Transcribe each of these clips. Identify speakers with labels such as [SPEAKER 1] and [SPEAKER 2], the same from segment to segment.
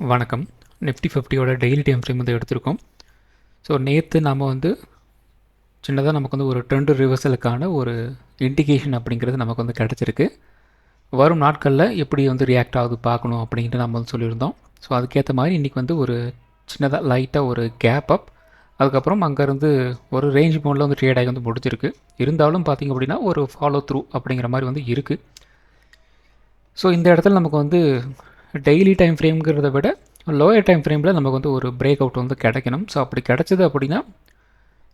[SPEAKER 1] வணக்கம். Nifty 50யோட daily time frame வந்து எடுத்திருக்கோம். ஸோ நேற்று நம்ம வந்து சின்னதாக நமக்கு வந்து ஒரு ட்ரெண்ட் ரிவர்சலுக்கான ஒரு இண்டிகேஷன் அப்படிங்கிறது நமக்கு வந்து கிடச்சிருக்கு. வரும் நாட்களில் எப்படி வந்து ரியாக்ட் ஆகுது பார்க்கணும் அப்படின்ட்டு நம்ம வந்து சொல்லியிருந்தோம். ஸோ அதுக்கேற்ற மாதிரி இன்றைக்கி வந்து ஒரு சின்னதாக லைட்டாக ஒரு கேப் அப், அதுக்கப்புறம் அங்கேருந்து ஒரு ரேஞ்ச் மோடில் வந்து ட்ரேட் ஆகி வந்து முடிச்சிருக்கு. இருந்தாலும் பார்த்திங்க அப்படின்னா ஒரு ஃபாலோ த்ரூ அப்படிங்கிற மாதிரி வந்து இருக்குது. ஸோ இந்த இடத்துல நமக்கு வந்து டெய்லி டைம் ஃப்ரேம்ங்கிறத விட லோயர் டைம் ஃப்ரேமில் நமக்கு வந்து ஒரு பிரேக் அவுட் வந்து கிடைக்கணும். ஸோ அப்படி கிடச்சிது அப்படின்னா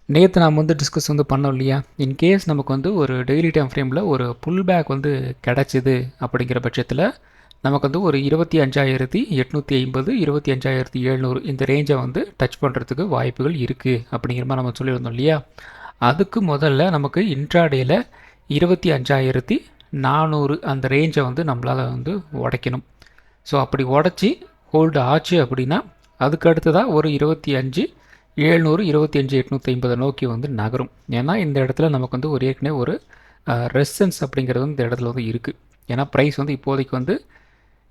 [SPEAKER 1] நேற்று நாம் வந்து டிஸ்கஸ் வந்து பண்ணோம் இல்லையா, இன்கேஸ் நமக்கு வந்து ஒரு டெய்லி டைம் ஃப்ரேமில் ஒரு புல் பேக் வந்து கிடச்சிது அப்படிங்கிற பட்சத்தில் நமக்கு வந்து ஒரு 25,850 25,700 இந்த ரேஞ்சை வந்து டச் பண்ணுறதுக்கு வாய்ப்புகள் இருக்குது அப்படிங்கிற மாதிரி நம்ம சொல்லியிருந்தோம் இல்லையா. அதுக்கு முதல்ல நமக்கு இன்ட்ராடேயில் 25,400 அந்த ரேஞ்சை வந்து நம்மளால் வந்து உடைக்கணும். ஸோ அப்படி உடச்சி ஹோல்டு ஆச்சு அப்படின்னா அதுக்கு அடுத்ததாக ஒரு 25,700 25,850 நோக்கி வந்து நகரும். ஏன்னா இந்த இடத்துல நமக்கு வந்து ஒரு ஏற்கனவே ஒரு ரெசிஸ்டன்ஸ் அப்படிங்கிறது வந்து இந்த இடத்துல வந்து இருக்குது. ஏன்னா ப்ரைஸ் வந்து இப்போதைக்கு வந்து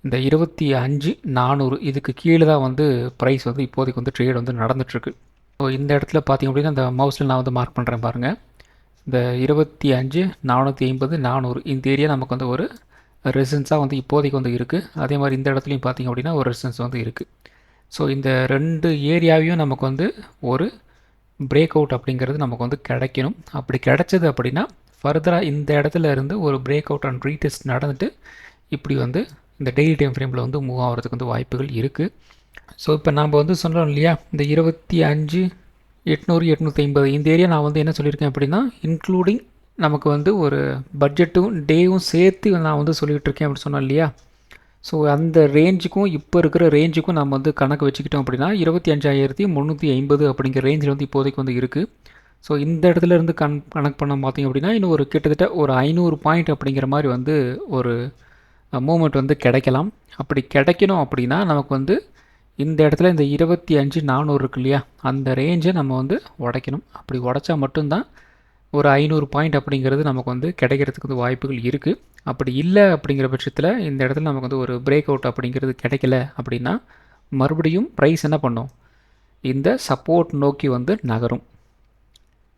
[SPEAKER 1] இந்த 25,400 இதுக்கு கீழே தான் வந்து ப்ரைஸ் வந்து இப்போதைக்கு வந்து ட்ரேட் வந்து நடந்துகிட்ருக்கு. ஸோ இந்த இடத்துல பார்த்திங்க அப்படின்னா இந்த மவுஸில் நான் வந்து மார்க் பண்ணுறேன் பாருங்கள். இந்த 25,450 400 இந்த ஏரியா நமக்கு வந்து ஒரு ரெசிஸ்டன்ஸாக வந்து இப்போதைக்கு வந்து இருக்குது. அதே மாதிரி இந்த இடத்துலையும் பார்த்திங்க அப்படின்னா ஒரு ரெசிஸ்டன்ஸ் வந்து இருக்குது. ஸோ இந்த ரெண்டு ஏரியாவையும் நமக்கு வந்து ஒரு பிரேக் அவுட் அப்படிங்கிறது நமக்கு வந்து கிடைக்கணும். அப்படி கிடைச்சது அப்படின்னா ஃபர்தராக இந்த இடத்துல இருந்து ஒரு பிரேக் அவுட் அண்ட் ரீடெஸ்ட் நடந்துட்டு இப்படி வந்து இந்த டெய்லி டைம் ஃப்ரேமில் வந்து மூவ் ஆகிறதுக்கு வந்து வாய்ப்புகள் இருக்குது. ஸோ இப்போ நாம் வந்து சொன்னோம் இல்லையா, இந்த 25,800 850 இந்த ஏரியா நான் வந்து என்ன சொல்லியிருக்கேன் அப்படின்னா இன்க்ளூடிங் நமக்கு வந்து ஒரு பட்ஜெட்டும் டேவும் சேர்த்து நான் வந்து சொல்லிகிட்டு இருக்கேன் அப்படின்னு சொன்னோம் இல்லையா. ஸோ அந்த ரேஞ்சுக்கும் இப்போ இருக்கிற ரேஞ்சுக்கும் நம்ம வந்து கணக்கு வச்சுக்கிட்டோம் அப்படின்னா 25,350 அப்படிங்கிற ரேஞ்சில் வந்து இப்போதைக்கு வந்து இருக்குது. ஸோ இந்த இடத்துல இருந்து கணக்கு பண்ண பார்த்தீங்க அப்படின்னா இன்னும் ஒரு கிட்டத்தட்ட ஒரு 500 பாயிண்ட் அப்படிங்கிற மாதிரி வந்து ஒரு மூமெண்ட் வந்து கிடைக்கலாம். அப்படி கிடைக்கணும் அப்படின்னா நமக்கு வந்து இந்த இடத்துல இந்த 25,400 இருக்கு இல்லையா, அந்த ரேஞ்சை நம்ம வந்து உடைக்கணும். அப்படி உடைச்சா மட்டும்தான் ஒரு 500 பாயிண்ட் அப்படிங்கிறது நமக்கு வந்து கிடைக்கிறதுக்கு வந்து வாய்ப்புகள் இருக்குது. அப்படி இல்லை அப்படிங்கிற பட்சத்தில் இந்த இடத்துல நமக்கு வந்து ஒரு பிரேக் அவுட் அப்படிங்கிறது கிடைக்கல அப்படின்னா மறுபடியும் ப்ரைஸ் என்ன பண்ணும், இந்த சப்போர்ட் நோக்கி வந்து நகரும்.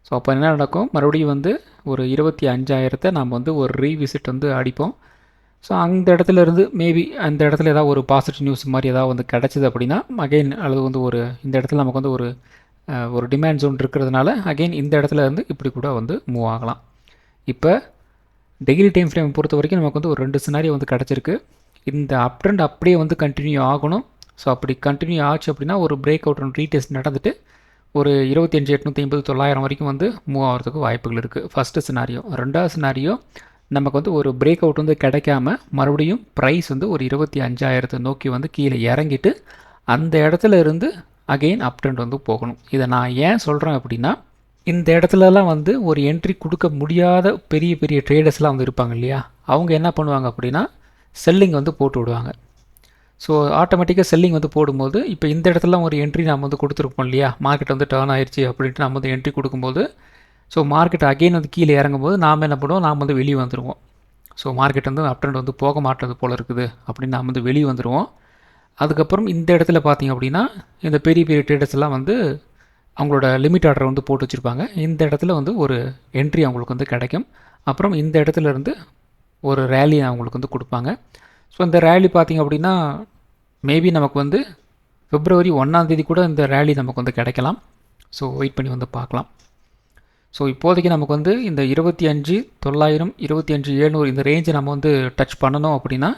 [SPEAKER 1] ஸோ அப்போ என்ன நடக்கும், மறுபடியும் வந்து ஒரு 25,000 நாம் வந்து ஒரு ரீவிசிட் வந்து அடிப்போம். ஸோ அந்த இடத்துல இருந்து மேபி அந்த இடத்துல ஏதாவது ஒரு பாசிட்டிவ் நியூஸ் மாதிரி ஏதாவது வந்து கிடச்சிது அப்படின்னா அகைன் அல்லது வந்து ஒரு இந்த இடத்துல நமக்கு வந்து ஒரு டிமாண்ட் ஜோன் இருக்கிறதுனால அகெயின் இந்த இடத்துல இருந்து இப்படி கூட வந்து மூவ் ஆகலாம். இப்போ டெய்லி டைம் ஃப்ரேம் பொறுத்த வரைக்கும் நமக்கு வந்து ஒரு 2 சினாரியோ வந்து கிடச்சிருக்கு. இந்த அப் ட்ரெண்ட் அப்படியே வந்து கண்டினியூ ஆகணும். ஸோ அப்படி கண்டினியூ ஆச்சு அப்படின்னா ஒரு பிரேக் அவுட் அண்ட் ரீடெஸ்ட் நடந்துட்டு ஒரு 25,850 900 வரைக்கும் வந்து மூவ் ஆகிறதுக்கு வாய்ப்புகள் இருக்குது. First scenario. ரெண்டாவது சினாரியோ நமக்கு வந்து ஒரு பிரேக் அவுட் வந்து கிடைக்காம மறுபடியும் ப்ரைஸ் வந்து ஒரு 25,000 நோக்கி வந்து கீழே இறங்கிட்டு அந்த இடத்துல இருந்து அகெயின் அப் ட்ரெண்ட் வந்து போகணும். இதை நான் ஏன் சொல்கிறேன் அப்படின்னா இந்த இடத்துலலாம் வந்து ஒரு என்ட்ரி கொடுக்க முடியாத பெரிய பெரிய ட்ரேடர்ஸ்லாம் வந்து இருப்பாங்க இல்லையா, அவங்க என்ன பண்ணுவாங்க அப்படின்னா செல்லிங் வந்து போட்டு விடுவாங்க. ஸோ ஆட்டோமேட்டிக்காக செல்லிங் வந்து போடும்போது இப்போ இந்த இடத்துல ஒரு என்ட்ரி நம்ம வந்து கொடுத்துருப்போம் இல்லையா, மார்க்கெட் வந்து டர்ன் ஆயிடுச்சு அப்படின்ட்டு நம்ம வந்து என்ட்ரி கொடுக்கும்போது ஸோ மார்க்கெட் அகெயின் வந்து கீழே இறங்கும்போது நாம் என்ன பண்ணுவோம், நாம் வந்து வெளியே வந்துடுவோம். ஸோ மார்க்கெட் வந்து அப் ட்ரெண்ட் வந்து போக மாட்டது போல் இருக்குது அப்படின்னு நாம் வந்து வெளியே வந்துடுவோம். அதுக்கப்புறம் இந்த இடத்துல பார்த்திங்க அப்படின்னா இந்த பெரிய பெரிய ட்ரேடர்ஸ் எல்லாம் வந்து அவங்களோட லிமிட் ஆர்டர் வந்து போட்டு வச்சுருப்பாங்க. இந்த இடத்துல வந்து ஒரு என்ட்ரி அவங்களுக்கு வந்து கிடைக்கும். அப்புறம் இந்த இடத்துல இருந்து ஒரு ரேலி அவங்களுக்கு வந்து கொடுப்பாங்க. ஸோ இந்த ரேலி பார்த்திங்க அப்படின்னா மேபி நமக்கு வந்து February 1 கூட இந்த ரேலி நமக்கு வந்து கிடைக்கலாம். ஸோ வெயிட் பண்ணி வந்து பார்க்கலாம். ஸோ இப்போதைக்கு நமக்கு வந்து இந்த 25,900 25,700 இந்த ரேஞ்சை நம்ம வந்து டச் பண்ணணும் அப்படின்னா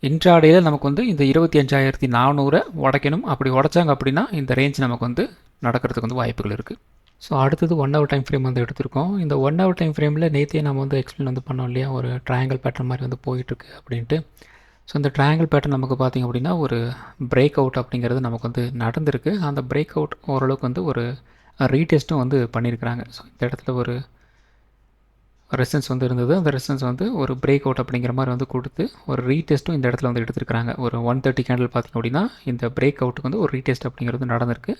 [SPEAKER 1] இன்ட்ராடேயில் நமக்கு வந்து இந்த 25,400 உடைக்கணும். அப்படி உடைச்சாங்க அப்படின்னா இந்த ரேஞ்ச் நமக்கு வந்து நடக்கிறதுக்கு வந்து வாய்ப்புகள் இருக்குது. ஸோ அடுத்தது 1 hour டைம் ஃப்ரேம் வந்து எடுத்திருக்கோம். இந்த 1 hour டைம் ஃப்ரேமில் நேற்றே நம்ம வந்து எக்ஸ்பிளைன் வந்து பண்ணோம் இல்லையா, ஒரு ட்ரையாங்கிள் பேட்டர்ன் மாதிரி வந்து போயிட்டுருக்கு அப்படின்ட்டு. ஸோ இந்த ட்ரையாங்கிள் பேட்டர்ன் நமக்கு பார்த்திங்க அப்படின்னா ஒரு பிரேக் அவுட் அப்படிங்கிறது நமக்கு வந்து நடந்திருக்கு. அந்த பிரேக் அவுட் ஓரளவுக்கு வந்து ஒரு ரீடெஸ்ட்டும் வந்து பண்ணியிருக்கிறாங்க. ஸோ இந்த இடத்துல ஒரு ரெசிஸ்டன்ஸ் வந்து இருந்தது. அந்த ரெசிஸ்டன்ஸ் வந்து ஒரு பிரேக் அவுட் அப்படிங்கிற மாதிரி வந்து கொடுத்து ஒரு ரீடெஸ்ட்டும் இந்த இடத்துல வந்து எடுத்துருக்காங்க. ஒரு 130 கேண்டில் பார்த்திங்க அப்படின்னா இந்த பிரேக் அவுட்டுக்கு வந்து ஒரு ரீடெஸ்ட் அப்படிங்கிறது நடந்திருக்கு.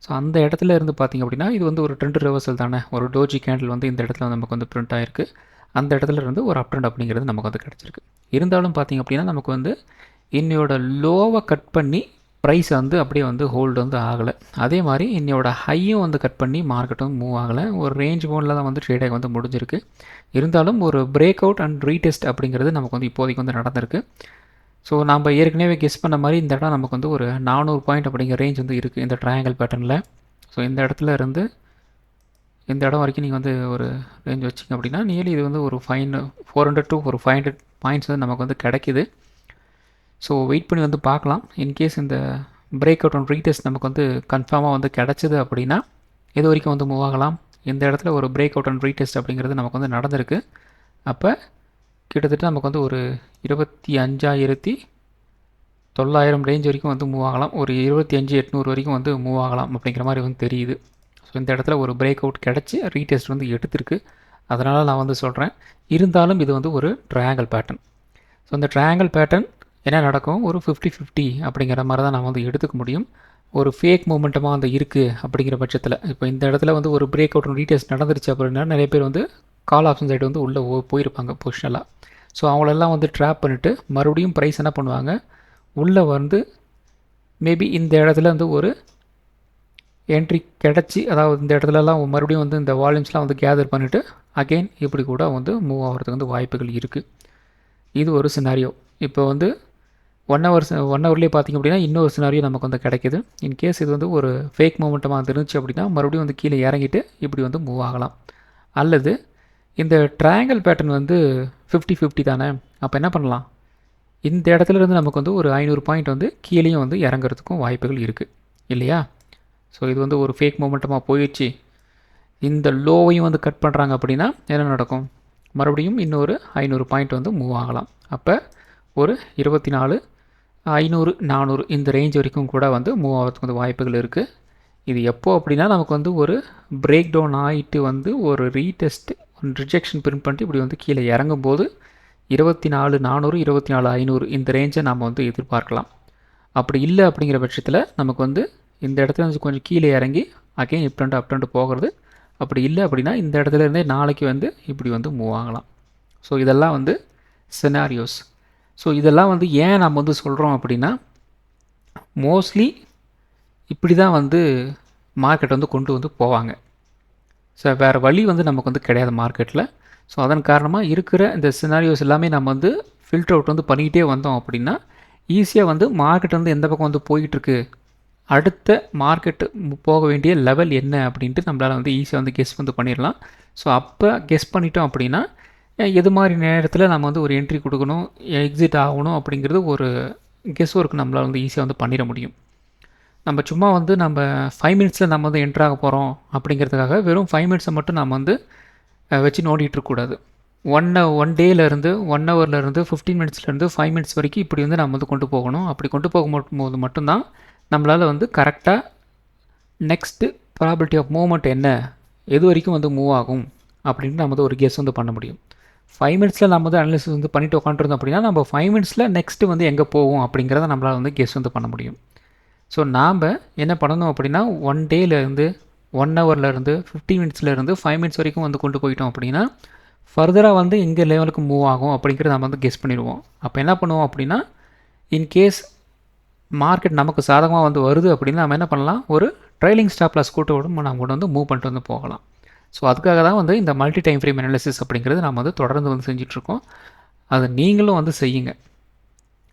[SPEAKER 1] ஸோ அந்த இடத்துல இருந்து பார்த்திங்க அப்படின்னா இது வந்து ஒரு ட்ரெண்ட் ரிவர்சல் தானே, ஒரு டோஜி கேண்டில் வந்து இந்த இடத்துல நமக்கு வந்து பிரிண்ட் ஆகிருக்கு. அந்த இடத்துல இருந்து ஒரு அப் ட்ரெண்ட் அப்படிங்கிறது நமக்கு வந்து கிடச்சிருக்கு. இருந்தாலும் பார்த்திங்க அப்படின்னா நமக்கு வந்து இன்னையோட லோவை கட் பண்ணி ப்ரைஸ் வந்து அப்படியே வந்து ஹோல்டு வந்து ஆகலை. அதே மாதிரி இன்னையோட ஹையும் வந்து கட் பண்ணி மார்க்கெட் வந்து மூவ் ஆகலை. ஒரு ரேஞ்ச் மோடில் தான் வந்து ட்ரேடாக வந்து முடிஞ்சிருக்கு. இருந்தாலும் ஒரு பிரேக் அவுட் அண்ட் ரீடெஸ்ட் அப்படிங்கிறது நமக்கு வந்து இப்போதைக்கு வந்து நடந்திருக்கு. ஸோ நம்ம ஏற்கனவே கெஸ் பண்ண மாதிரி இந்த இடம் நமக்கு வந்து ஒரு 400 பாயிண்ட் அப்படிங்கிற ரேஞ்ச் வந்து இருக்குது இந்த ட்ரையாங்கிள் பேட்டர்னில். ஸோ இந்த இடத்துல இருந்து இந்த இடம் வரைக்கும் நீங்கள் வந்து ஒரு ரேஞ்ச் வச்சிங்க அப்படின்னா நியர்லி இது வந்து ஒரு 400 to ஒரு 500 பாயிண்ட்ஸ் வந்து நமக்கு வந்து கிடைக்கிது. ஸோ வெயிட் பண்ணி வந்து பார்க்கலாம். இன்கேஸ் இந்த பிரேக் அவுட் அண்ட் ரீடெஸ்ட் நமக்கு வந்து கன்ஃபார்மாக வந்து கிடச்சிது அப்படின்னா இது வரைக்கும் வந்து மூவ் ஆகலாம். இந்த இடத்துல ஒரு பிரேக் அவுட் அண்ட் ரீடெஸ்ட் அப்படிங்கிறது நமக்கு வந்து நடந்திருக்கு. அப்போ கிட்டத்தட்ட நமக்கு வந்து ஒரு 25,900 ரேஞ்ச் வரைக்கும் வந்து மூவ் ஆகலாம். ஒரு 25,800 வரைக்கும் வந்து மூவ் ஆகலாம் அப்படிங்கிற மாதிரி வந்து தெரியுது. ஸோ இந்த இடத்துல ஒரு பிரேக் அவுட் கிடச்சி ரீடெஸ்ட் வந்து எடுத்திருக்கு. அதனால் நான் வந்து சொல்கிறேன். இருந்தாலும் இது வந்து ஒரு ட்ரையாங்கிள் பேட்டர்ன். ஸோ இந்த ட்ரையாங்கிள் பேட்டர்ன் என்ன நடக்கும், ஒரு 50-50 அப்படிங்கிற மாதிரி தான் நான் வந்து எடுத்துக்க முடியும். ஒரு ஃபேக் மூமெண்ட்டமாக வந்து இருக்குது அப்படிங்கிற பட்சத்தில் இப்போ இந்த இடத்துல வந்து ஒரு பிரேக் அவுட் ரீடெஸ்ட் நடந்துருச்சு அப்படின்னா நிறைய பேர் வந்து கால் ஆப்ஷன் சைடு வந்து உள்ளே போயிருப்பாங்க பொசிஷனலாக. ஸோ அவங்களெல்லாம் வந்து ட்ராப் பண்ணிவிட்டு மறுபடியும் ப்ரைஸ் என்ன பண்ணுவாங்க, உள்ளே வந்து மேபி இந்த இடத்துல வந்து ஒரு என்ட்ரி கிடச்சி, அதாவது இந்த இடத்துலலாம் மறுபடியும் வந்து இந்த வால்யூம்ஸ்லாம் வந்து கேதர் பண்ணிவிட்டு அகெயின் இப்படி கூட வந்து மூவ் ஆகிறதுக்கு வந்து வாய்ப்புகள் இருக்குது. இது ஒரு சினாரியோ. இப்போ வந்து 1 ஹவர்லேயே பார்த்திங்க அப்படின்னா இன்னொரு சினாரியோ நமக்கு வந்து கிடைக்கிது. இன்கேஸ் இது வந்து ஒரு ஃபேக் மூமெண்ட்டமாக இருந்துச்சு அப்படின்னா மறுபடியும் வந்து கீழே இறங்கிட்டு இப்படி வந்து மூவ் ஆகலாம். அல்லது இந்த ட்ரையாங்கிள் பேட்டர்ன் வந்து 50-50 தானே, அப்போ என்ன பண்ணலாம், இந்த இடத்துலேருந்து நமக்கு வந்து ஒரு 500 பாயிண்ட் வந்து கீழேயும் வந்து இறங்குறதுக்கும் வாய்ப்புகள் இருக்குது இல்லையா? ஸோ இது வந்து ஒரு ஃபேக் மூமெண்ட்டமாக போயிடுச்சு, இந்த லோவையும் வந்து கட் பண்ணுறாங்க அப்படின்னா என்ன நடக்கும், மறுபடியும் இன்னொரு 500 பாயிண்ட் வந்து மூவ் ஆகலாம். அப்போ ஒரு 24,500-400 இந்த ரேஞ்ச் வரைக்கும் கூட வந்து மூவ் ஆகிறதுக்கு வந்து வாய்ப்புகள் இருக்குது. இது எப்போ அப்படின்னா நமக்கு வந்து ஒரு பிரேக் டவுன் ஆகிட்டு வந்து ஒரு ரீடெஸ்ட் ரிஜெக்ஷன் பிரிண்ட் பண்ணிட்டு இப்படி வந்து கீழே இறங்கும்போது 24,400 24,500 இந்த ரேஞ்சை நாம் வந்து எதிர்பார்க்கலாம். அப்படி இல்லை அப்படிங்கிற பட்சத்தில் நமக்கு வந்து இந்த இடத்துல வந்து கொஞ்சம் கீழே இறங்கி அகைன் அப்டண்ட் போகிறது. அப்படி இல்லை அப்படின்னா இந்த இடத்துல இருந்தே நாளைக்கு வந்து இப்படி வந்து மூவ் ஆகலாம். ஸோ இதெல்லாம் வந்து சினாரியோஸ். ஸோ இதெல்லாம் வந்து ஏன் நம்ம வந்து சொல்கிறோம் அப்படின்னா மோஸ்ட்லி இப்படி தான் வந்து மார்க்கெட் வந்து கொண்டு வந்து போவாங்க. ஸோ வேறு வழி வந்து நமக்கு வந்து கிடையாது மார்க்கெட்டில். ஸோ அதன் காரணமாக இருக்கிற இந்த சினாரியோஸ் எல்லாமே நம்ம வந்து ஃபில்டர் அவுட் வந்து பண்ணிக்கிட்டே வந்தோம் அப்படின்னா ஈஸியாக வந்து மார்க்கெட் வந்து எந்த பக்கம் வந்து போயிட்டுருக்கு, அடுத்த மார்க்கெட்டு போக வேண்டிய லெவல் என்ன அப்படின்ட்டு நம்மளால் வந்து ஈஸியாக வந்து கெஸ் வந்து பண்ணிடலாம். ஸோ அப்போ கெஸ் பண்ணிட்டோம் அப்படின்னா எது மாதிரி நேரத்தில் நம்ம வந்து ஒரு என்ட்ரி கொடுக்கணும், எக்ஸிட் ஆகணும் அப்படிங்கிறது ஒரு கெஸ் ஒர்க் நம்மளால் வந்து ஈஸியாக வந்து பண்ணிட முடியும். நம்ம சும்மா வந்து நம்ம 5 மினிட்ஸில் நம்ம வந்து என்ட்ராக போகிறோம் அப்படிங்கிறதுக்காக வெறும் 5 மினிட்ஸை மட்டும் நம்ம வந்து வச்சு நோண்டிகிட்ருக்கக்கூடாது. 1 டேலேருந்து 1 ஹவர்லேருந்து 15 மினிட்ஸ்லேருந்து 5 மினிட்ஸ் வரைக்கும் இப்படி வந்து நம்ம வந்து கொண்டு போகணும். அப்படி கொண்டு போகும்போது மட்டும்தான் நம்மளால் வந்து கரெக்டாக நெக்ஸ்ட்டு ப்ராபபிலிட்டி ஆஃப் மூவ்மெண்ட் என்ன, எது வரைக்கும் வந்து மூவ் ஆகும் அப்படின்ட்டு நம்ம வந்து ஒரு கெஸ் வந்து பண்ண முடியும். 5 மினிட்ஸில் நம்ம வந்து அனலிசிஸ் வந்து பண்ணிட்டு உட்காந்துருந்தோம் அப்படின்னா நம்ம 5 மினிட்ஸில் நெக்ஸ்ட்டு வந்து எங்கே போகும் அப்படிங்கிறத நம்மளால் வந்து கெஸ் வந்து பண்ண முடியும். ஸோ நாம் என்ன பண்ணணும் அப்படின்னா 1 டேலேருந்து 1 ஹவர்லேருந்து 15 மினிட்ஸ்லேருந்து 5 மினிட்ஸ் வரைக்கும் வந்து கொண்டு போயிட்டோம் அப்படின்னா ஃபர்தராக வந்து எங்கே லெவலுக்கு மூவ் ஆகும் அப்படிங்கிறத நம்ம வந்து கெஸ் பண்ணிடுவோம். அப்போ என்ன பண்ணுவோம் அப்படின்னா இன்கேஸ் மார்க்கெட் நமக்கு சாதகமாக வந்து வருது அப்படின்னா நம்ம என்ன பண்ணலாம், ஒரு ட்ரைலிங் ஸ்டாப் லாஸ் கூட்டோடு நம்ம கூட வந்து மூவ் பண்ணிட்டு வந்து போகலாம். ஸோ அதுக்காக தான் வந்து இந்த மல்டி டைம் ஃப்ரேம் அனாலிசிஸ் அப்படிங்கிறது நம்ம வந்து தொடர்ந்து வந்து செஞ்சிட்ருக்கோம். அது நீங்களும் வந்து செய்யுங்க.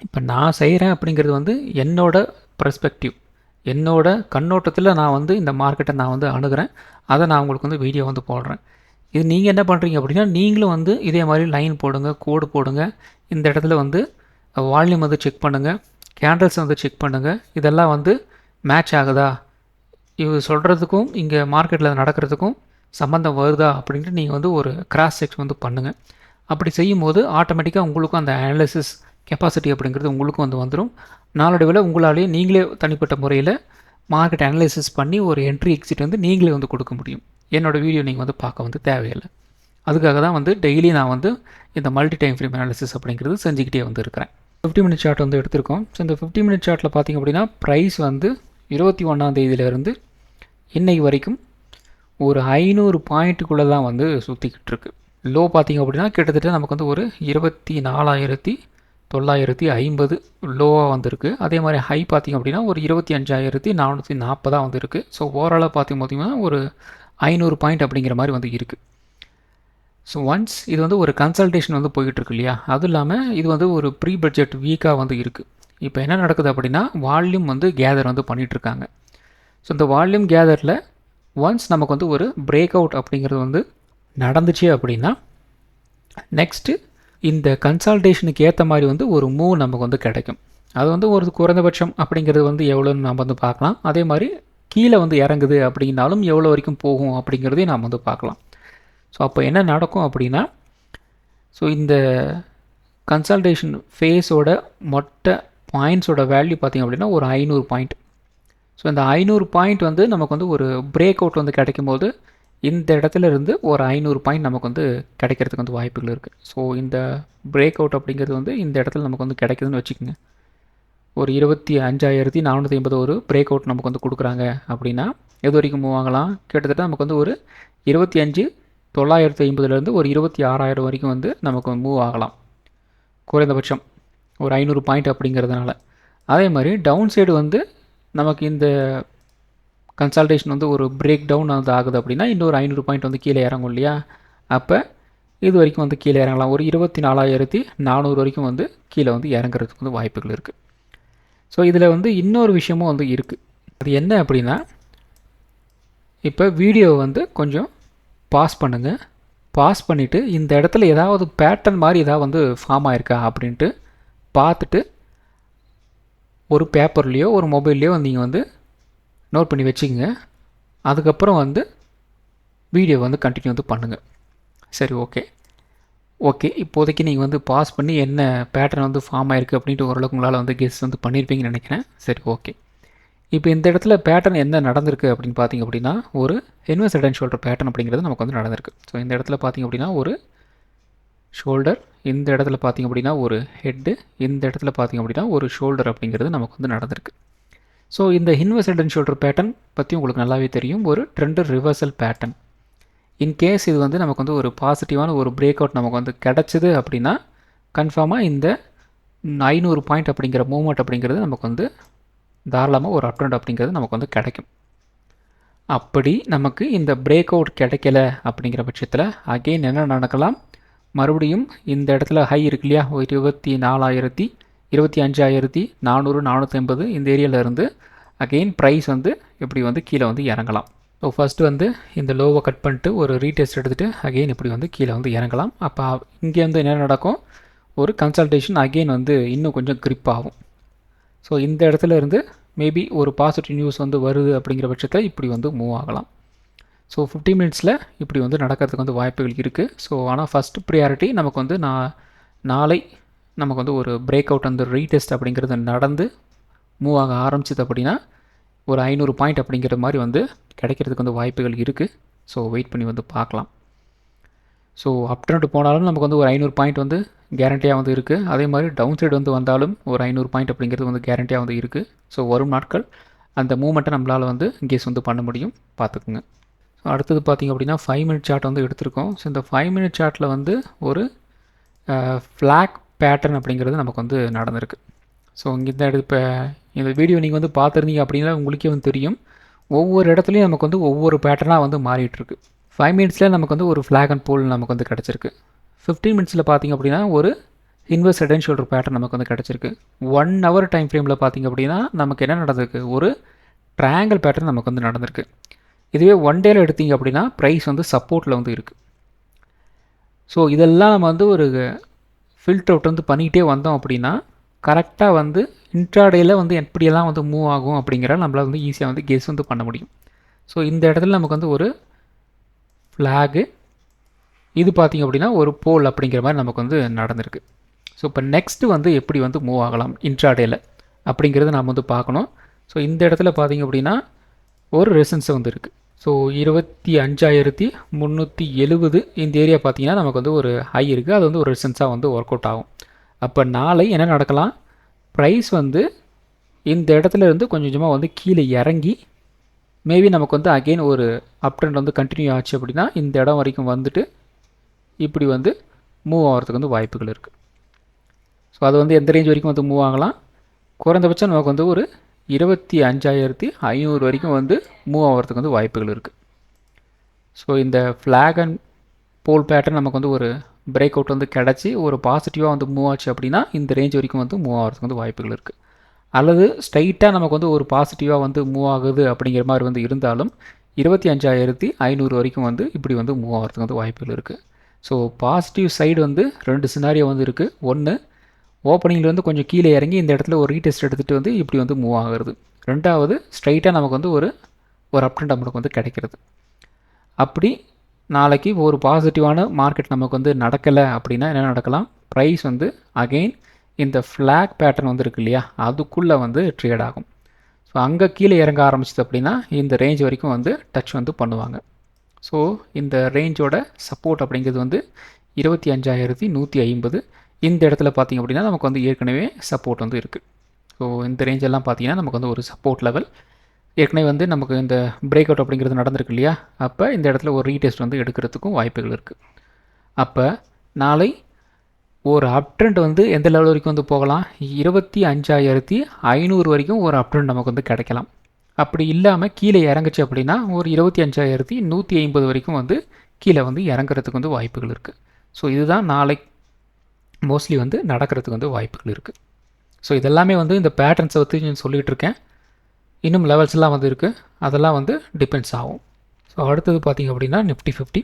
[SPEAKER 1] இப்போ நான் செய்கிறேன் அப்படிங்கிறது வந்து என்னோட பெர்ஸ்பெக்டிவ், என்னோட கண்ணோட்டத்தில் நான் வந்து இந்த மார்க்கெட்டை நான் வந்து அணுகிறேன். அதை நான் உங்களுக்கு வந்து வீடியோ வந்து போடுறேன். இது நீங்கள் என்ன பண்ணுறீங்க அப்படின்னா நீங்களும் வந்து இதே மாதிரி லைன் போடுங்க, கோடு போடுங்க, இந்த இடத்துல வந்து வால்யூம் வந்து செக் பண்ணுங்கள், கேண்டல்ஸ் வந்து செக் பண்ணுங்கள், இதெல்லாம் வந்து மேட்ச் ஆகுதா, இது சொல்கிறதுக்கும் இங்கே மார்க்கெட்டில் நடக்கிறதுக்கும் சம்மந்தம் வருதா அப்படின்ட்டு நீங்கள் வந்து ஒரு கிராஸ் செக் வந்து பண்ணுங்கள். அப்படி செய்யும்போது ஆட்டோமேட்டிக்காக உங்களுக்கும் அந்த அனாலிசிஸ் கெப்பாசிட்டி அப்படிங்கிறது உங்களுக்கும் வந்து வந்துடும். நாளடைவில் உங்களாலேயே நீங்களே தனிப்பட்ட முறையில் மார்க்கெட் அனலைசிஸ் பண்ணி ஒரு என்ட்ரி எக்ஸிட் வந்து நீங்களே வந்து கொடுக்க முடியும். என்னோடய வீடியோ நீங்கள் வந்து பார்க்க வந்து தேவையில்லை. அதுக்காக தான் வந்து டெய்லி நான் வந்து இந்த மல்டி டைம் ஃப்ரேம் அனாலிசிஸ் அப்படிங்கிறது செஞ்சுக்கிட்டே வந்து இருக்கிறேன். 50 மினிட் சார்ட் வந்து எடுத்திருக்கோம். ஸோ இந்த 50 மினிட் சார்ட்டில் பார்த்திங்க அப்படின்னா ப்ரைஸ் வந்து 21ஆம் தேதியிலேருந்து இன்னைக்கு வரைக்கும் ஒரு 500 பாயிண்ட்டுக்குள்ளே தான் வந்து சுற்றிக்கிட்டு இருக்கு. லோ பார்த்திங்க அப்படின்னா கிட்டத்தட்ட நமக்கு வந்து ஒரு 24,900 25,950 லோவாக வந்திருக்கு. அதே மாதிரி ஹை பார்த்திங்க அப்படின்னா ஒரு 25,440 வந்து இருக்குது. ஸோ ஓவராலாக பார்த்திங்கன்னா ஒரு 500 பாயிண்ட் அப்படிங்கிற மாதிரி வந்து இருக்குது. ஸோ ஒன்ஸ் இது வந்து ஒரு கன்சல்டேஷன் வந்து போயிட்டுருக்கு இல்லையா, அதுவும் இல்லாமல் இது வந்து ஒரு ப்ரீ பட்ஜெட் வீக்காக வந்து இருக்குது. இப்போ என்ன நடக்குது அப்படின்னா வால்யூம் வந்து கேதர் வந்து பண்ணிகிட்ருக்காங்க. ஸோ இந்த வால்யூம் கேதரில் ஒன்ஸ் நமக்கு வந்து ஒரு பிரேக் அவுட் அப்படிங்கிறது வந்து நடந்துச்சு அப்படின்னா நெக்ஸ்ட்டு இந்த கன்சல்டேஷனுக்கு ஏற்ற மாதிரி வந்து ஒரு மூவ் நமக்கு வந்து கிடைக்கும். அது வந்து ஒரு குறைந்தபட்சம் அப்படிங்கிறது வந்து எவ்வளோன்னு நம்ம வந்து பார்க்கலாம். அதே மாதிரி கீழே வந்து இறங்குது அப்படின்னாலும் எவ்வளோ வரைக்கும் போகும் அப்படிங்கிறதையும் நாம் வந்து பார்க்கலாம். ஸோ அப்போ என்ன நடக்கும் அப்படின்னா, ஸோ இந்த கன்சல்டேஷன் ஃபேஸோட மொத்த பாயிண்ட்ஸோட வேல்யூ பார்த்திங்க அப்படின்னா ஒரு 500 பாயிண்ட். ஸோ இந்த 500 பாயிண்ட் வந்து நமக்கு வந்து ஒரு பிரேக் அவுட் வந்து கிடைக்கும் போது இந்த இடத்துல இருந்து ஒரு 500 பாயிண்ட் நமக்கு வந்து கிடைக்கிறதுக்கு வந்து வாய்ப்புகள் இருக்குது. ஸோ இந்த பிரேக் அவுட் அப்படிங்கிறது வந்து இந்த இடத்துல நமக்கு வந்து கிடைக்குதுன்னு வச்சுக்கோங்க. ஒரு 25,450 ஒரு பிரேக் அவுட் நமக்கு வந்து கொடுக்குறாங்க அப்படின்னா எது வரைக்கும் மூவ் ஆகலாம்? கிட்டத்தட்ட நமக்கு வந்து ஒரு 25,950 ஒரு 26,000 வரைக்கும் வந்து நமக்கு மூவ் ஆகலாம் குறைந்தபட்சம் ஒரு 500 பாயிண்ட் அப்படிங்கிறதுனால. அதே மாதிரி டவுன் சைடு வந்து நமக்கு இந்த கன்சல்டேஷன் வந்து ஒரு பிரேக் டவுன் வந்து ஆகுது அப்படின்னா இன்னொரு 500 பாயிண்ட் வந்து கீழே இறங்கும் இல்லையா, அப்போ இது வரைக்கும் வந்து கீழே இறங்கலாம். ஒரு 24,400 வரைக்கும் வந்து கீழே வந்து இறங்குறதுக்கு வந்து வாய்ப்புகள் இருக்குது. ஸோ இதில் வந்து இன்னொரு விஷயமும் வந்து இருக்குது. அது என்ன அப்படின்னா, இப்போ வீடியோவை வந்து கொஞ்சம் பாஸ் பண்ணுங்கள். பாஸ் பண்ணிவிட்டு இந்த இடத்துல ஏதாவது பேட்டர்ன் மாதிரி ஏதாவது வந்து ஃபார்ம் ஆகிருக்கா அப்படின்ட்டு பார்த்துட்டு ஒரு பேப்பர்லேயோ ஒரு மொபைல்லையோ நீங்கள் வந்து நோட் பண்ணி வச்சுக்கோங்க. அதுக்கப்புறம் வந்து வீடியோ வந்து கண்டினியூ வந்து பண்ணுங்கள். சரி, ஓகே இப்போதைக்கு நீங்கள் வந்து பாஸ் பண்ணி என்ன பேட்டர்ன் வந்து ஃபார்ம் ஆகிருக்கு அப்படின்ட்டு ஓரளவுக்கு உங்களால் வந்து கெஸ் வந்து பண்ணியிருப்பீங்கன்னு நினைக்கிறேன். சரி, ஓகே. இப்போ இந்த இடத்துல பேட்டர்ன் என்ன நடந்திருக்கு அப்படின்னு பார்த்திங்க அப்படின்னா ஒரு inverse head and shoulder pattern அப்படிங்கிறது நமக்கு வந்து நடந்திருக்கு. ஸோ இந்த இடத்துல பார்த்திங்க அப்படின்னா ஒரு ஷோல்டர், இந்த இடத்துல பார்த்திங்க அப்படின்னா ஒரு ஹெட்டு, இந்த இடத்துல பார்த்திங்க அப்படின்னா ஒரு ஷோல்டர் அப்படிங்கிறது நமக்கு வந்து நடந்திருக்கு. ஸோ இந்த inverse head and shoulder pattern பற்றி உங்களுக்கு நல்லாவே தெரியும். ஒரு ட்ரெண்ட் ரிவர்சல் பேட்டர்ன். இன்கேஸ் இது வந்து நமக்கு வந்து ஒரு பாசிட்டிவான ஒரு பிரேக் அவுட் நமக்கு வந்து கிடச்சிது அப்படின்னா கன்ஃபார்மாக இந்த 500 பாயிண்ட் அப்படிங்கிற மூவ்மெண்ட் அப்படிங்கிறது நமக்கு வந்து தாராளமாக ஒரு அப் ட்ரெண்ட் அப்படிங்கிறது நமக்கு வந்து கிடைக்கும். அப்படி நமக்கு இந்த பிரேக் அவுட் கிடைக்கல அப்படிங்கிற பட்சத்தில் அகெயின் என்ன நடக்கலாம், மறுபடியும் இந்த இடத்துல ஹை இருக்கு இல்லையா, 25,400 450 இந்த ஏரியாவில் இருந்து அகெயின் ப்ரைஸ் வந்து இப்படி வந்து கீழே வந்து இறங்கலாம். ஸோ ஃபஸ்ட்டு வந்து இந்த லோவை கட் பண்ணிட்டு ஒரு ரீடெஸ்ட் எடுத்துகிட்டு அகெயின் இப்படி வந்து கீழே வந்து இறங்கலாம். அப்போ இங்கே வந்து என்ன நடக்கும், ஒரு கன்சல்டேஷன் அகெயின் வந்து இன்னும் கொஞ்சம் கிரிப் ஆகும். ஸோ இந்த இடத்துல இருந்து மேபி ஒரு பாசிட்டிவ் நியூஸ் வந்து வருது அப்படிங்கிற பட்சத்தில் இப்படி வந்து மூவ் ஆகலாம். ஸோ 50 மினிட்ஸில் இப்படி வந்து நடக்கிறதுக்கு வந்து வாய்ப்புகள் இருக்குது. ஸோ ஆனால் ஃபஸ்ட்டு ப்ரியாரிட்டி நமக்கு வந்து நாளை நமக்கு வந்து ஒரு பிரேக் அவுட் அந்த ரீடெஸ்ட் அப்படிங்கிறது நடந்து மூவ் ஆக ஆரம்பிச்சிது அப்படின்னா ஒரு 500 பாயிண்ட் அப்படிங்கிற மாதிரி வந்து கிடைக்கிறதுக்கு வந்து வாய்ப்புகள் இருக்குது. ஸோ வெயிட் பண்ணி வந்து பார்க்கலாம். ஸோ அப் ட்ரெண்ட் போனாலும் நமக்கு வந்து ஒரு 500 பாயிண்ட் வந்து கேரண்டியாக வந்து இருக்குது. அதே மாதிரி டவுன் சைடு வந்து வந்தாலும் ஒரு 500 பாயிண்ட் அப்படிங்கிறது வந்து கேரண்டியாக வந்து இருக்குது. ஸோ வரும் நாட்கள் அந்த மூவ்மெண்ட்டை நம்மளால் வந்து கெஸ் வந்து பண்ண முடியும், பார்த்துக்குங்க. ஸோ அடுத்தது பார்த்திங்க அப்படின்னா 5 மினிட் சார்ட் வந்து எடுத்திருக்கோம். ஸோ இந்த 5 மினிட் சார்ட்டில் வந்து ஒரு ஃப்ளாக் பேட்டர்ன் அப்படிங்கிறது நமக்கு வந்து நடந்திருக்கு. ஸோ இங்கே இப்போ இந்த வீடியோ நீங்கள் வந்து பார்த்துருந்தீங்க அப்படின்னா உங்களுக்கே வந்து தெரியும், ஒவ்வொரு இடத்துலையும் நமக்கு வந்து ஒவ்வொரு பேட்டர்னாக வந்து மாறிட்டுருக்கு. 5 மினிட்ஸில் நமக்கு வந்து ஒரு ஃப்ளாக் அண்ட் போல் நமக்கு வந்து கிடச்சிருக்கு. 15 மினிட்ஸில் பார்த்திங்க அப்படின்னா ஒரு inverse head and shoulder pattern நமக்கு வந்து கிடச்சிருக்கு. 1 ஹவர் டைம் ஃப்ரேமில் பார்த்திங்க அப்படின்னா நமக்கு என்ன நடந்திருக்கு, ஒரு ட்ரையாங்கிள் பேட்டர்ன் நமக்கு வந்து நடந்திருக்கு. இதுவே 1 டேயில் எடுத்திங்க அப்படின்னா ப்ரைஸ் வந்து சப்போர்ட்டில் வந்து இருக்குது. ஸோ இதெல்லாம் நம்ம வந்து ஒரு ஃபில்டர் அவுட் வந்து பண்ணிக்கிட்டே வந்தோம் அப்படின்னா கரெக்டாக வந்து இன்ட்ராடேயில் வந்து எப்படியெல்லாம் வந்து மூவ் ஆகும் அப்படிங்கிற நம்மளால் வந்து ஈஸியாக வந்து கெஸ் வந்து பண்ண முடியும். ஸோ இந்த இடத்துல நமக்கு வந்து ஒரு ஃப்ளாகு, இது பார்த்திங்க அப்படின்னா ஒரு போல் அப்படிங்கிற மாதிரி நமக்கு வந்து நடந்திருக்கு. ஸோ இப்போ நெக்ஸ்ட்டு வந்து எப்படி வந்து மூவ் ஆகலாம் இன்ட்ராடேயில் அப்படிங்கிறத நாம் வந்து பார்க்கணும். ஸோ இந்த இடத்துல பார்த்திங்க அப்படின்னா ஒரு ரெசன்ஸ் வந்து இருக்குது. ஸோ 25,370 இந்த ஏரியா பார்த்திங்கன்னா நமக்கு வந்து ஒரு ஹை இருக்குது. அது வந்து ஒரு ரெசன்ஸாக வந்து ஒர்க் அவுட் ஆகும். அப்போ நாளை என்ன நடக்கலாம், ப்ரைஸ் வந்து இந்த இடத்துல இருந்து கொஞ்சம் கொஞ்சமாக வந்து கீழே இறங்கி மேபி நமக்கு வந்து அகெயின் ஒரு அப் ட்ரெண்ட் வந்து கண்டினியூ ஆச்சு அப்படின்னா இந்த இடம் வரைக்கும் வந்துட்டு இப்படி வந்து மூவ் ஆகிறதுக்கு வந்து வாய்ப்புகள் இருக்குது. ஸோ அது வந்து எந்த ரேஞ்ச் வரைக்கும் வந்து மூவ் ஆகலாம், குறைந்தபட்சம் நமக்கு வந்து ஒரு 25,500 வரைக்கும் வந்து மூவ் ஆகிறதுக்கு வந்து வாய்ப்புகள் இருக்குது. ஸோ இந்த ஃப்ளாக் அண்ட் போல் பேட்டர்ன் நமக்கு வந்து ஒரு பிரேக் அவுட் வந்து கிடச்சி ஒரு பாசிட்டிவாக வந்து மூவ் ஆச்சு அப்படின்னா இந்த ரேஞ்ச் வரைக்கும் வந்து மூவ் ஆகிறதுக்கு வந்து வாய்ப்புகள் இருக்குது. அல்லது ஸ்ட்ரைட்டாக நமக்கு வந்து ஒரு பாசிட்டிவாக வந்து மூவ் ஆகுது அப்படிங்கிற மாதிரி வந்து இருந்தாலும் 25,500 வரைக்கும் வந்து இப்படி வந்து மூவ் ஆகிறதுக்கு வந்து வாய்ப்புகள் இருக்குது. ஸோ பாசிட்டிவ் சைடு வந்து 2 சினாரியோ வந்து இருக்குது. ஒன்று, ஓப்பனிங்கில் வந்து கொஞ்சம் கீழே இறங்கி இந்த இடத்துல ஒரு ரீடெஸ்ட் எடுத்துகிட்டு வந்து இப்படி வந்து மூவ் ஆகிறது. ரெண்டாவது, ஸ்ட்ரைட்டாக நமக்கு வந்து ஒரு அப் ட்ரெண்ட் நமக்கு வந்து கிடைக்கிறது. அப்படி நாளைக்கு ஒரு பாசிட்டிவான மார்க்கெட் நமக்கு வந்து நடக்கலை அப்படின்னா என்ன நடக்கலாம், ப்ரைஸ் வந்து அகெயின் இந்த ஃப்ளாக் பேட்டர்ன் வந்து இருக்கு இல்லையா, அதுக்குள்ளே வந்து ட்ரேட் ஆகும். ஸோ அங்கே கீழே இறங்க ஆரம்பிச்சது அப்படின்னா இந்த ரேஞ்ச் வரைக்கும் வந்து டச் வந்து பண்ணுவாங்க. ஸோ இந்த ரேஞ்சோட சப்போர்ட் அப்படிங்கிறது வந்து 25,150. இந்த இடத்துல பார்த்திங்க அப்படின்னா நமக்கு வந்து ஏற்கனவே சப்போர்ட் வந்து இருக்குது. ஸோ இந்த ரேஞ்ச் எல்லாம் பார்த்திங்கன்னா நமக்கு வந்து ஒரு சப்போர்ட் லெவல். ஏற்கனவே வந்து நமக்கு இந்த பிரேக் அவுட் அப்படிங்கிறது நடந்திருக்கு இல்லையா, அப்போ இந்த இடத்துல ஒரு ரீடெஸ்ட் வந்து எடுக்கிறதுக்கும் வாய்ப்புகள் இருக்குது. அப்போ நாளை ஒரு அப் ட்ரெண்ட் வந்து எந்த லெவல் வரைக்கும் வந்து போகலாம், 25,500 வரைக்கும் ஒரு அப் ட்ரெண்ட் நமக்கு வந்து கிடைக்கலாம். அப்படி இல்லாமல் கீழே இறங்குச்சு அப்படின்னா ஒரு 25,150 வரைக்கும் வந்து கீழே வந்து இறங்குறதுக்கு வந்து வாய்ப்புகள் இருக்குது. ஸோ இதுதான் நாளை மோஸ்ட்லி வந்து நடக்கிறதுக்கு வந்து வாய்ப்புகள் இருக்குது. ஸோ இதெல்லாமே வந்து இந்த பேட்டர்ன்ஸை வந்து சொல்லிகிட்டு இருக்கேன். இன்னும் லெவல்ஸ்லாம் வந்து இருக்குது, அதெல்லாம் வந்து டிபெண்ட்ஸ் ஆகும். ஸோ அடுத்தது பார்த்திங்க அப்படின்னா நிஃப்டி 50.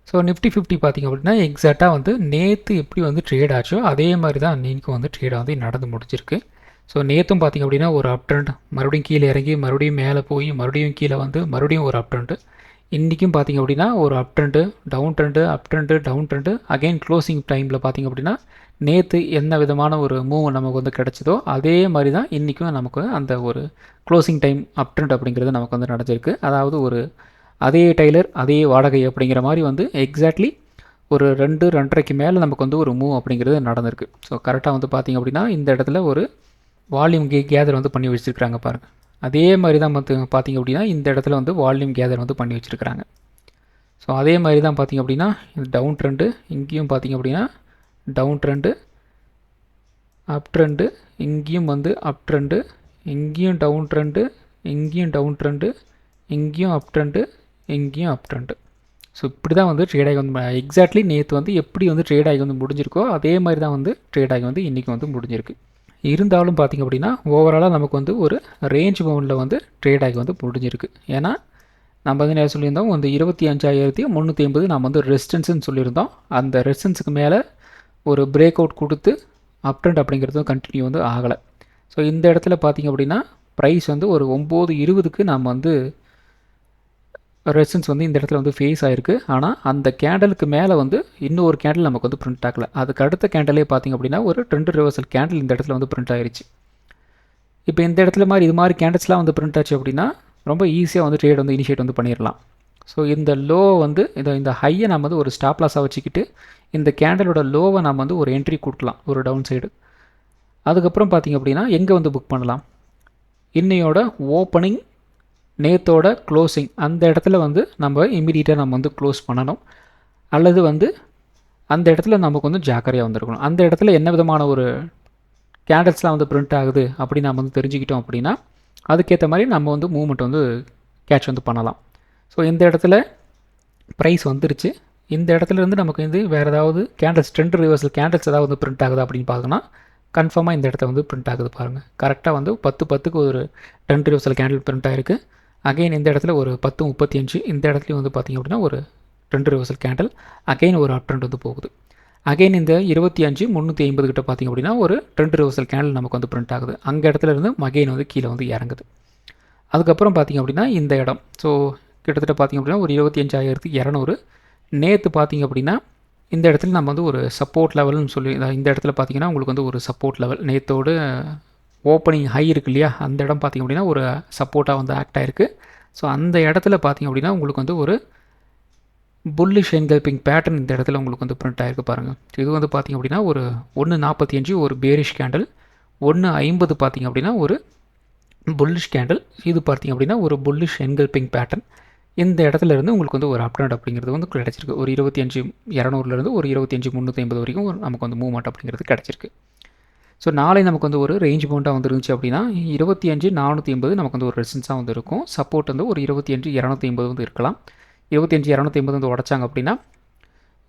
[SPEAKER 1] ஸோ நிஃப்டி 50 பார்த்திங்க அப்படின்னா எக்ஸாக்டாக வந்து நேற்று எப்படி வந்து ட்ரேட் ஆச்சோ அதே மாதிரி தான் இன்றைக்கும் வந்து ட்ரேட் வந்து நடந்து முடிஞ்சிருக்கு. ஸோ நேற்றும் பார்த்திங்க அப்படின்னா ஒரு அப் ட்ரெண்ட், மறுபடியும் கீழே இறங்கி மறுபடியும் மேலே போய் மறுபடியும் கீழே வந்து மறுபடியும் ஒரு அப் ட்ரெண்டு. இன்றைக்கும் பார்த்திங்க அப்படின்னா ஒரு up trend, down trend, up trend, down trend. Again closing டைமில் பார்த்திங்க அப்படின்னா நேற்று என்ன விதமான ஒரு மூவ் நமக்கு வந்து கிடச்சிதோ அதே மாதிரி தான் இன்றைக்கும் நமக்கு அந்த ஒரு க்ளோசிங் டைம் அப் ட்ரெண்ட் அப்படிங்கிறது நமக்கு வந்து நடந்திருக்கு. அதாவது ஒரு அதே டைலர் அதே வாடகை அப்படிங்கிற மாதிரி வந்து எக்ஸாக்ட்லி ஒரு 2-2.5க்கு மேலே நமக்கு வந்து ஒரு மூவ் அப்படிங்கிறது நடந்திருக்கு. ஸோ கரெக்டாக வந்து பார்த்திங்க அப்படின்னா இந்த இடத்துல ஒரு வால்யூம் கேதர் வந்து பண்ணி வச்சுருக்காங்க பாருங்கள். அதே மாதிரி தான் வந்து பார்த்திங்க அப்படின்னா இந்த இடத்துல வந்து வால்யூம் கேதர் வந்து பண்ணி வச்சுருக்கிறாங்க. ஸோ அதே மாதிரி தான் பார்த்திங்க அப்படின்னா இந்த டவுன் ட்ரெண்டு, இங்கேயும் பார்த்திங்க அப்படின்னா டவுன் ட்ரெண்டு, அப் ட்ரெண்டு, இங்கேயும் வந்து அப் ட்ரெண்டு, இங்கேயும் டவுன் ட்ரெண்டு, இங்கேயும் டவுன் ட்ரெண்டு, இங்கேயும் அப் ட்ரெண்டு, இங்கேயும் அப் ட்ரெண்டு. ஸோ இப்படி தான் வந்து ட்ரேட் ஆகி வந்து எக்ஸாக்ட்லி நேற்று வந்து எப்படி வந்து ட்ரேட் ஆகி வந்து முடிஞ்சிருக்கோ அதே மாதிரி தான் வந்து ட்ரேட் ஆகி வந்து இன்றைக்கி வந்து முடிஞ்சிருக்கு. இருந்தாலும் பார்த்திங்க அப்படின்னா ஓவராலாக நமக்கு வந்து ஒரு ரேஞ்ச் பவுண்டில் வந்து ட்ரேட் ஆகி வந்து முடிஞ்சிருக்கு. ஏன்னா நம்ம வந்து என்ன சொல்லியிருந்தோம், இந்த 25,350 நம்ம வந்து ரெசிஸ்டன்ஸ்னு சொல்லியிருந்தோம். அந்த ரெசிஸ்டன்ஸுக்கு மேலே ஒரு பிரேக் அவுட் கொடுத்து அப் ட்ரெண்ட் அப்படிங்கிறதும் கண்டினியூ வந்து ஆகலை. ஸோ இந்த இடத்துல பார்த்திங்க அப்படின்னா ப்ரைஸ் வந்து ஒரு 9:20க்கு நம்ம வந்து ரெசிஸ்டன்ஸ் வந்து இந்த இடத்துல வந்து ஃபேஸ் ஆகிருக்கு. ஆனால் அந்த கேண்டலுக்கு மேலே வந்து இன்னொரு கேண்டில் நமக்கு வந்து பிரிண்ட் ஆகலை. அதுக்கு அடுத்த கேண்டலே பார்த்திங்க அப்படின்னா ஒரு ட்ரெண்ட் ரிவர்சல் கேண்டில் இந்த இடத்துல வந்து பிரிண்ட் ஆகிருச்சு. இப்போ இந்த இடத்துல மாதிரி இது மாதிரி கேண்டில்ஸ்லாம் வந்து பிரிண்ட் ஆச்சு அப்படின்னா ரொம்ப ஈஸியாக வந்து ட்ரேட் வந்து இனிஷியேட் வந்து பண்ணிடலாம். ஸோ இந்த லோ வந்து இந்த ஹையை நம்ம வந்து ஒரு ஸ்டாப் லாஸாக வச்சுக்கிட்டு இந்த கேண்டலோட லோவை நம்ம வந்து ஒரு என்ட்ரி கொடுக்கலாம் ஒரு டவுன் சைடு. அதுக்கப்புறம் பார்த்திங்க அப்படின்னா எங்கே வந்து புக் பண்ணலாம், இன்னையோட ஓப்பனிங் நேத்தோட க்ளோசிங் அந்த இடத்துல வந்து நம்ம இமீடியட்டாக நம்ம வந்து க்ளோஸ் பண்ணணும். அல்லது வந்து அந்த இடத்துல நமக்கு வந்து ஜாக்கிரதையாக வந்துருக்கணும். அந்த இடத்துல என்ன விதமான ஒரு கேண்டல்ஸ்லாம் வந்து பிரிண்ட் ஆகுது அப்படி நம்ம வந்து தெரிஞ்சுக்கிட்டோம் அப்படின்னா அதுக்கேற்ற மாதிரி நம்ம வந்து மூவ்மெண்ட் வந்து கேட்ச் வந்து பண்ணலாம். ஸோ இந்த இடத்துல ப்ரைஸ் வந்துருச்சு. இந்த இடத்துல இருந்து நமக்கு வந்து வேறு ஏதாவது கேண்டல்ஸ் ட்ரெண்ட் ரிவர்சல் கேண்டல்ஸ் ஏதாவது வந்து பிரிண்ட் ஆகுது அப்படின்னு பார்த்தோன்னா கன்ஃபார்மாக இந்த இடத்த வந்து பிரிண்ட் ஆகுது பாருங்கள். கரெக்டாக வந்து 10:10க்கு ஒரு ட்ரெண்ட் ரிவர்சல் கேண்டில் பிரிண்ட் ஆகிருக்கு. அகெயின் இந்த இடத்துல ஒரு 10:35 இந்த இடத்துலையும் வந்து பார்த்திங்க அப்படின்னா ஒரு ட்ரெண்ட் ரிவர்சல் கேண்டில் அகெயின் ஒரு அப் ட்ரெண்ட் வந்து போகுது. அகெயின் இந்த 25,350 கிட்ட பார்த்திங்க அப்படின்னா ஒரு ட்ரெண்ட் ரிவர்சல் கேண்டில் நமக்கு வந்து பிரிண்ட் ஆகுது. அங்கே இடத்துல இருந்து அகெயின் வந்து கீழே வந்து இறங்குது. அதுக்கப்புறம் பார்த்திங்க அப்படின்னா இந்த இடம் ஸோ கிட்டத்தட்ட பார்த்திங்க அப்படின்னா ஒரு 25,200. நேற்று பார்த்திங்க அப்படின்னா இந்த இடத்துல நம்ம வந்து ஒரு சப்போர்ட் லெவல்னு சொல்லி இந்த இடத்துல பார்த்திங்கன்னா உங்களுக்கு வந்து ஒரு சப்போர்ட் லெவல் நேற்றோடு ஓப்பனிங் ஹை இருக்கு இல்லையா, அந்த இடம் பார்த்திங்க அப்படின்னா ஒரு சப்போர்ட்டாக வந்து ஆக்ட் ஆகிருக்கு. ஸோ அந்த இடத்துல பார்த்திங்க அப்படின்னா உங்களுக்கு வந்து ஒரு புல்லிஷ் என்கல்பிங் பேட்டர்ன் இந்த இடத்துல உங்களுக்கு வந்து பிரிண்ட் ஆகிருக்கு பாருங்கள். இது வந்து பார்த்திங்க அப்படின்னா ஒரு 1.45 ஒரு பேரிஷ் கேண்டில், 1.50 பார்த்திங்க அப்படின்னா ஒரு புல்லிஷ் கேண்டில், இது பார்த்திங்க அப்படின்னா ஒரு புல்லிஷ் என்கல்பிங் பேட்டர்ன். இந்த இடத்துல இருந்து உங்களுக்கு வந்து ஒரு அப் ட்ரெண்ட் அப்படிங்கிறது வந்து கிடச்சிருக்கு. ஒரு 25,200 ஒரு 25,350 வரைக்கும் நமக்கு வந்து மூவ்மெண்ட் அப்படிங்கிறது கிடச்சிருக்கு. ஸோ நாளை நமக்கு வந்து ஒரு ரேஞ்ச் பவுண்டாக வந்து இருந்துச்சு அப்படின்னா 25,480 நமக்கு வந்து ஒரு ரெசிஸ்டன்ஸாக வந்து இருக்கும். சப்போர்ட் வந்து ஒரு 25,250 வந்து இருக்கலாம். 25,250 வந்து உடச்சாங்க அப்படின்னா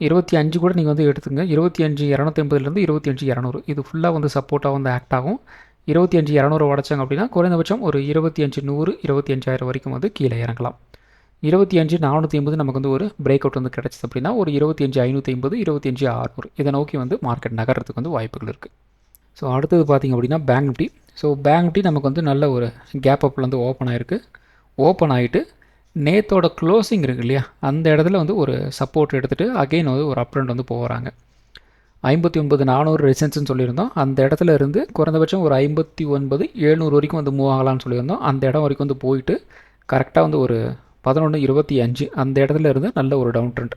[SPEAKER 1] 25 கூட நீங்கள் வந்து எடுத்துங்க. 25,250லேருந்து 25,200 இது ஃபுல்லாக வந்து சப்போர்ட்டாக வந்து ஆக்ட் ஆகும். 25,200 உடச்சாங்க அப்படின்னா குறைந்தபட்சம் ஒரு 25,100 25,000 வரைக்கும் வந்து கீழே இறங்கலாம். 25,480 நமக்கு வந்து ஒரு பிரேக் அவுட் வந்து கிடச்சிது அப்படின்னா ஒரு 25,550 25,600 இதை நோக்கி வந்து மார்க்கெட் நகர்றதுக்கு வந்து வாய்ப்புகள் இருக்குது. ஸோ அடுத்தது பார்த்திங்க அப்படின்னா bank Nifty. So bank Nifty நமக்கு வந்து நல்ல ஒரு கேப் அப்பில் வந்து ஓப்பன் ஆகிருக்கு. ஓப்பன் ஆகிட்டு நேத்தோட க்ளோசிங் இருக்குது இல்லையா, அந்த இடத்துல வந்து ஒரு சப்போர்ட் எடுத்துகிட்டு அகெயின் வந்து ஒரு அப் ட்ரெண்ட் வந்து போகிறாங்க. 59,400 ரெசிஸ்டன்ஸ்னு சொல்லியிருந்தோம். அந்த இடத்துல இருந்து குறைந்தபட்சம் ஒரு 59,700 வரைக்கும் வந்து மூவ் ஆகலாம்னு சொல்லியிருந்தோம். அந்த இடம் வரைக்கும் வந்து போயிட்டு கரெக்டாக வந்து ஒரு 11.25 அந்த இடத்துல இருந்து நல்ல ஒரு டவுன் ட்ரெண்ட்.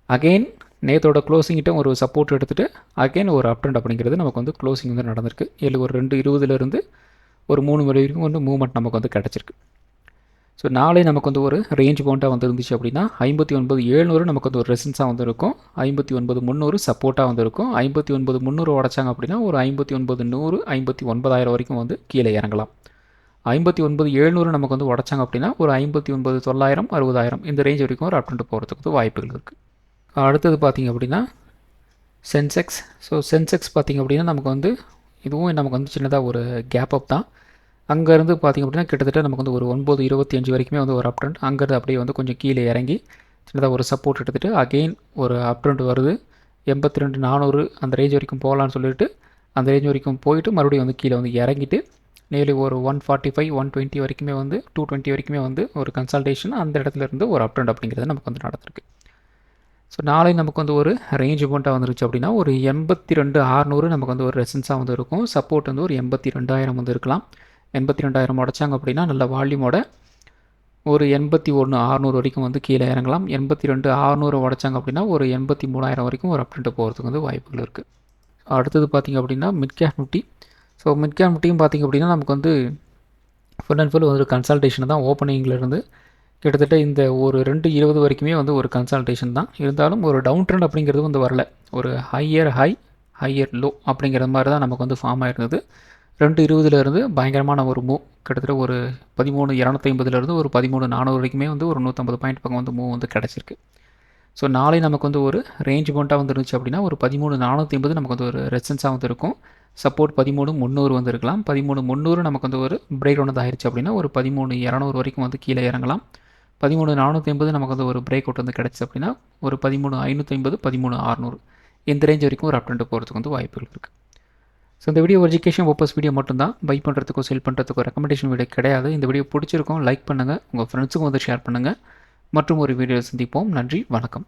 [SPEAKER 1] அகெயின் நேத்தோட க்ளோசிங்கிட்ட ஒரு சப்போர்ட் எடுத்துகிட்டு அகெயின் ஒரு அப் ட்ரெண்ட் அப்படிங்கிறது நமக்கு வந்து க்ளோசிங் வந்து நடந்திருக்கு. ஒரு 2.20 ஒரு 3 மணி வரைக்கும் வந்து மூவ்மெண்ட் நமக்கு வந்து கிடச்சிருக்கு. ஸோ நாளை நமக்கு வந்து ஒரு ரேஞ்ச் பவுண்டாக வந்து இருந்துச்சு அப்படின்னா 59,700 நமக்கு வந்து ஒரு ரெசிஸ்டன்ஸாக வந்து இருக்கும். 59,300 சப்போர்ட்டாக வந்து இருக்கும். 59,300 உடச்சாங்க அப்படின்னா ஒரு 59,100 59,000 வரைக்கும் வந்து கீழே இறங்கலாம். 59,700 நமக்கு வந்து உடச்சாங்க அப்படின்னா ஒரு 59,900 60,000 இந்த ரேஞ்ச் வரைக்கும் ஒரு அப் ட்ரெண்ட் போகிறதுக்கு வந்து வாய்ப்புகள் இருக்குது. அடுத்தது பார்த்திங்க அப்படின்னா சென்செக்ஸ். ஸோ சென்செக்ஸ் பார்த்திங்க அப்படின்னா நமக்கு வந்து இதுவும் நமக்கு வந்து சின்னதாக ஒரு கேப் அப் தான். அங்கேருந்து பார்த்திங்க அப்படின்னா கிட்டத்தட்ட நமக்கு வந்து ஒரு 9.25 வரைக்குமே வந்து ஒரு அப் ட்ரெண்ட். அங்கேருந்து அப்படியே வந்து கொஞ்சம் கீழே இறங்கி சின்னதாக ஒரு சப்போர்ட் எடுத்துகிட்டு அகெயின் ஒரு அப் ட்ரெண்ட் வருது. 82,400 அந்த ரேஞ்ச் வரைக்கும் போகலான்னு சொல்லிட்டு அந்த ரேஞ்ச் வரைக்கும் போயிட்டு மறுபடியும் வந்து கீழே வந்து இறங்கிட்டு நேர்லி ஒரு 145 120 வரைக்குமே வந்து 220 வரைக்குமே வந்து ஒரு கன்சல்டேஷன் அந்த இடத்துல இருந்து ஒரு அப் ட்ரெண்ட் அப்படிங்கிறது நமக்கு வந்து நடந்திருக்கு. ஸோ நாளை நமக்கு வந்து ஒரு ரேஞ்ச் பவுண்டாக வந்துருச்சு அப்படின்னா ஒரு 82,600 நமக்கு வந்து ஒரு ரெசிஸ்டன்ஸாக வந்து இருக்கும். சப்போர்ட் வந்து ஒரு 82,000 வந்து இருக்கலாம். 82,000 உடச்சாங்க அப்படின்னா நல்ல வால்யூமோட ஒரு 81,600 வரைக்கும் வந்து கீழே இறங்கலாம். 82,600 உடச்சாங்க அப்படின்னா ஒரு 83,000 வரைக்கும் ஒரு அப் ட்ரெண்ட் போகிறதுக்கு வந்து வாய்ப்புகள் இருக்குது. அடுத்தது பார்த்திங்க அப்படின்னா mid cap Nifty. So mid cap நிஃப்டியும் பார்த்திங்க அப்படின்னா நமக்கு வந்து ஃபுல் அண்ட் ஃபுல் ஒரு கன்சல்டேஷன் தான். ஓப்பனிங்லேருந்து கிட்டத்தட்ட இந்த ஒரு 2.20 வரைக்குமே வந்து ஒரு கன்சல்டேஷன் தான். இருந்தாலும் ஒரு டவுன் ட்ரெண்ட் அப்படிங்கிறது வந்து வரல. ஒரு ஹையர் லோ அப்படிங்கிற மாதிரி தான் நமக்கு வந்து ஃபார்ம் ஆகிருந்தது. 2.20 பயங்கரமான ஒரு மூவ் கிட்டத்தட்ட ஒரு 13,250 ஒரு 13,400 வரைக்குமே வந்து ஒரு 150 பாயிண்ட் பக்கம் வந்து மூவ் வந்து கிடச்சிருக்கு. ஸோ நாளை நமக்கு வந்து ஒரு ரேஞ்ச் பவுண்டாக வந்து இருந்துச்சு அப்படின்னா ஒரு 13,450 நமக்கு வந்து ஒரு ரெசிஸ்டன்ஸாக வந்து இருக்கும். சப்போர்ட் 13,300 வந்து இருக்கலாம். 13,300 நமக்கு வந்து ஒரு பிரேக் அவுட் வந்து ஆயிடுச்சு அப்படின்னா ஒரு 13,200 வரைக்கும் வந்து கீழே இறங்கலாம். 13,450 நமக்கு வந்து ஒரு பிரேக் அவுட் வந்து கிடச்சி அப்படின்னா ஒரு 13,550 13,600 இந்த ரேஞ்ச் வரைக்கும் ஒரு அப் ட்ரெண்ட் போகிறதுக்கு வந்து வாய்ப்புகள் இருக்குது. ஸோ இந்த வீடியோ எஜுகேஷன் பர்பஸ் வீடியோ மட்டும்தான். பை பண்ணுறதுக்கோ செல் பண்ணுறதுக்கோ ரெக்கமெண்டேஷன் வீடியோ கிடையாது. இந்த வீடியோ பிடிச்சிருக்கும் லைக் பண்ணுங்கள், உங்கள் ஃப்ரெண்ட்ஸுக்கும் வந்து ஷேர் பண்ணுங்கள். மற்றும் ஒரு வீடியோ சந்திப்போம். நன்றி, வணக்கம்.